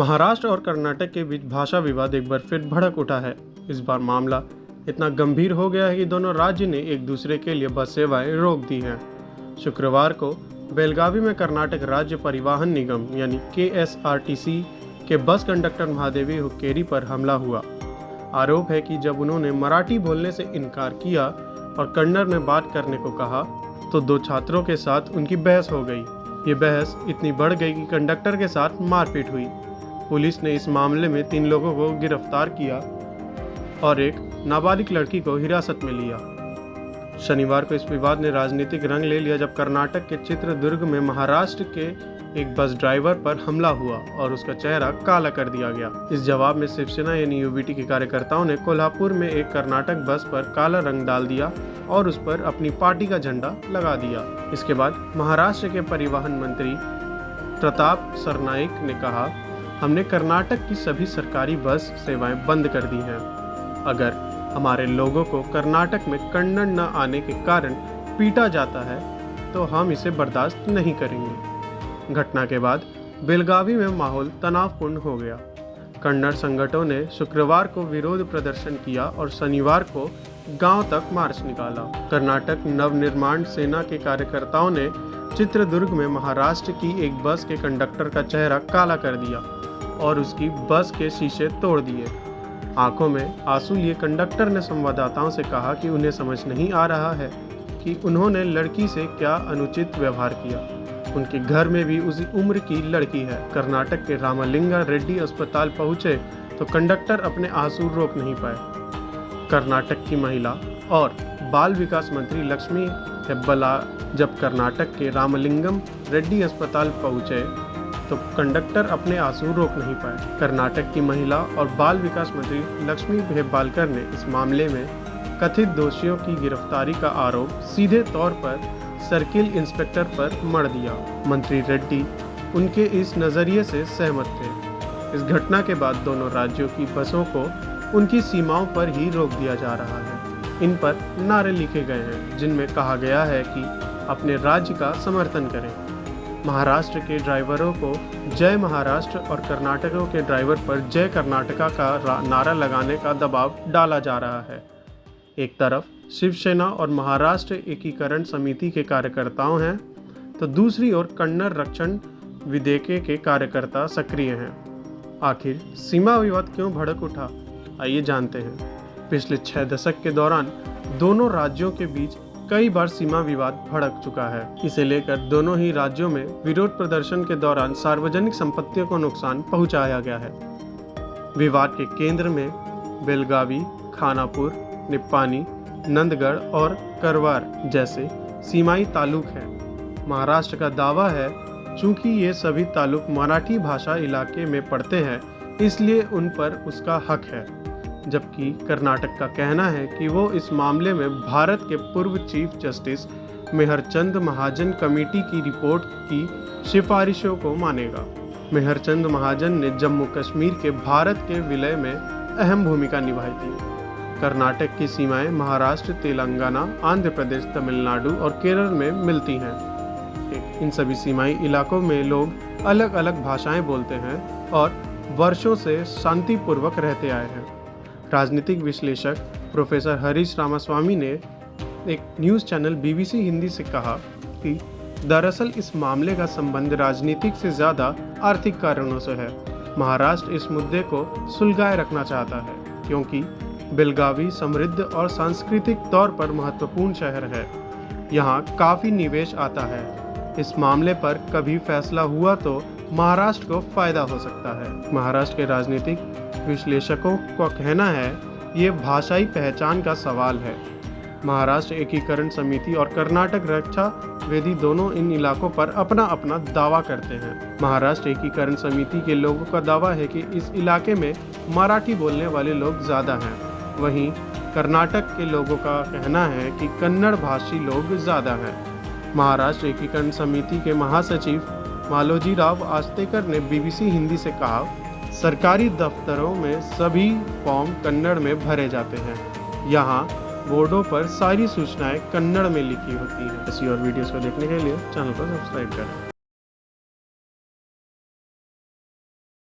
महाराष्ट्र और कर्नाटक के बीच भाषा विवाद एक बार फिर भड़क उठा है। इस बार मामला इतना गंभीर हो गया है कि दोनों राज्य ने एक दूसरे के लिए बस सेवाएं रोक दी हैं। शुक्रवार को बेलगावी में कर्नाटक राज्य परिवहन निगम यानी KSRTC के बस कंडक्टर महादेवी हुक्केरी पर हमला हुआ। आरोप है कि जब उन्होंने मराठी बोलने से इनकार किया और कन्नड़ में बात करने को कहा तो दो छात्रों के साथ उनकी बहस हो गई। ये बहस इतनी बढ़ गई कि कंडक्टर के साथ मारपीट हुई। पुलिस ने इस मामले में 3 लोगों को गिरफ्तार किया और एक नाबालिग लड़की को हिरासत में लिया। शनिवार को इस विवाद ने राजनीतिक रंग ले लिया जब कर्नाटक के चित्रदुर्ग में महाराष्ट्र के एक बस ड्राइवर पर हमला हुआ और उसका चेहरा काला कर दिया गया। इस जवाब में शिवसेना यानी UBT के कार्यकर्ताओं ने कोल्हापुर में एक कर्नाटक बस पर काला रंग डाल दिया और उस पर अपनी पार्टी का झंडा लगा दिया। इसके बाद महाराष्ट्र के परिवहन मंत्री प्रताप सरनाईक ने कहा, हमने कर्नाटक की सभी सरकारी बस सेवाएं बंद कर दी हैं। अगर हमारे लोगों को कर्नाटक में कन्नड़ न आने के कारण पीटा जाता है तो हम इसे बर्दाश्त नहीं करेंगे। घटना के बाद बेलगावी में माहौल तनावपूर्ण हो गया। कन्नड़ संगठनों ने शुक्रवार को विरोध प्रदर्शन किया और शनिवार को गांव तक मार्च निकाला। कर्नाटक नवनिर्माण सेना के कार्यकर्ताओं ने चित्रदुर्ग में महाराष्ट्र की एक बस के कंडक्टर का चेहरा काला कर दिया और उसकी बस के शीशे तोड़ दिए। आंखों में आंसू लिए कंडक्टर ने संवाददाताओं से कहा कि उन्हें समझ नहीं आ रहा है कि उन्होंने लड़की से क्या अनुचित व्यवहार किया। उनके घर में भी उसी उम्र की लड़की है। कर्नाटक के रामलिंगा रेड्डी अस्पताल पहुंचे तो कंडक्टर अपने आंसू रोक नहीं पाए। कर्नाटक की महिला और बाल विकास मंत्री लक्ष्मी हेब्बला जब कर्नाटक के रामलिंगम रेड्डी अस्पताल पहुंचे तो कंडक्टर अपने आंसू रोक नहीं पाए। कर्नाटक की महिला और बाल विकास मंत्री लक्ष्मी हेब्बालकर ने इस मामले में कथित दोषियों की गिरफ्तारी का आरोप सीधे तौर पर सर्किल इंस्पेक्टर पर मढ़ दिया। मंत्री रेड्डी उनके इस नज़रिए से सहमत थे। इस घटना के बाद दोनों राज्यों की बसों को उनकी सीमाओं पर ही रोक दिया जा रहा है। इन पर नारे लिखे गए हैं जिनमें कहा गया है कि अपने राज्य का समर्थन करें। महाराष्ट्र के ड्राइवरों को जय महाराष्ट्र और कर्नाटकों के ड्राइवर पर जय कर्नाटका का नारा लगाने का दबाव डाला जा रहा है। एक तरफ शिवसेना और महाराष्ट्र एकीकरण समिति के कार्यकर्ताओं हैं तो दूसरी ओर कन्नड़ रक्षण विधेयक के कार्यकर्ता सक्रिय हैं। आखिर सीमा विवाद क्यों भड़क उठा, आइए जानते हैं। पिछले 6 दशक के दौरान दोनों राज्यों के बीच कई बार सीमा विवाद भड़क चुका है। इसे लेकर दोनों ही राज्यों में विरोध प्रदर्शन के दौरान सार्वजनिक संपत्तियों को नुकसान पहुंचाया गया है। विवाद के केंद्र में बेलगावी, खानापुर, निप्पानी, नंदगढ़ और करवार जैसे सीमाई तालुक हैं। महाराष्ट्र का दावा है चूंकि ये सभी तालुक मराठी भाषा इलाके में पड़ते हैं इसलिए उन पर उसका हक है, जबकि कर्नाटक का कहना है कि वो इस मामले में भारत के पूर्व चीफ जस्टिस मेहरचंद महाजन कमेटी की रिपोर्ट की सिफारिशों को मानेगा। मेहरचंद महाजन ने जम्मू कश्मीर के भारत के विलय में अहम भूमिका निभाई थी। कर्नाटक की सीमाएं महाराष्ट्र, तेलंगाना, आंध्र प्रदेश, तमिलनाडु और केरल में मिलती हैं। इन सभी सीमाई इलाकों में लोग अलग अलग भाषाएं बोलते हैं और वर्षों से शांतिपूर्वक रहते आए हैं। राजनीतिक विश्लेषक प्रोफेसर हरीश रामास्वामी ने एक न्यूज़ चैनल BBC हिंदी से कहा कि दरअसल इस मामले का संबंध राजनीतिक से ज़्यादा आर्थिक कारणों से है। महाराष्ट्र इस मुद्दे को सुलझाए रखना चाहता है क्योंकि बेलगावी समृद्ध और सांस्कृतिक तौर पर महत्वपूर्ण शहर है। यहाँ काफ़ी निवेश आता है। इस मामले पर कभी फैसला हुआ तो महाराष्ट्र को फायदा हो सकता है। महाराष्ट्र के राजनीतिक विश्लेषकों का कहना है ये भाषाई पहचान का सवाल है। महाराष्ट्र एकीकरण समिति और कर्नाटक रक्षा वेदी दोनों इन इलाकों पर अपना अपना दावा करते हैं। महाराष्ट्र एकीकरण समिति के लोगों का दावा है कि इस इलाके में मराठी बोलने वाले लोग ज़्यादा हैं। वहीं कर्नाटक के लोगों का कहना है कि कन्नड़ भाषी लोग ज़्यादा हैं। महाराष्ट्र एकीकरण समिति के महासचिव मालोजी राव आस्तेकर ने BBC हिंदी से कहा, सरकारी दफ्तरों में सभी फॉर्म कन्नड़ में भरे जाते हैं। यहाँ बोर्डों पर सारी सूचनाएं कन्नड़ में लिखी होती हैं। ऐसी और वीडियोस को देखने के लिए चैनल को सब्सक्राइब करें।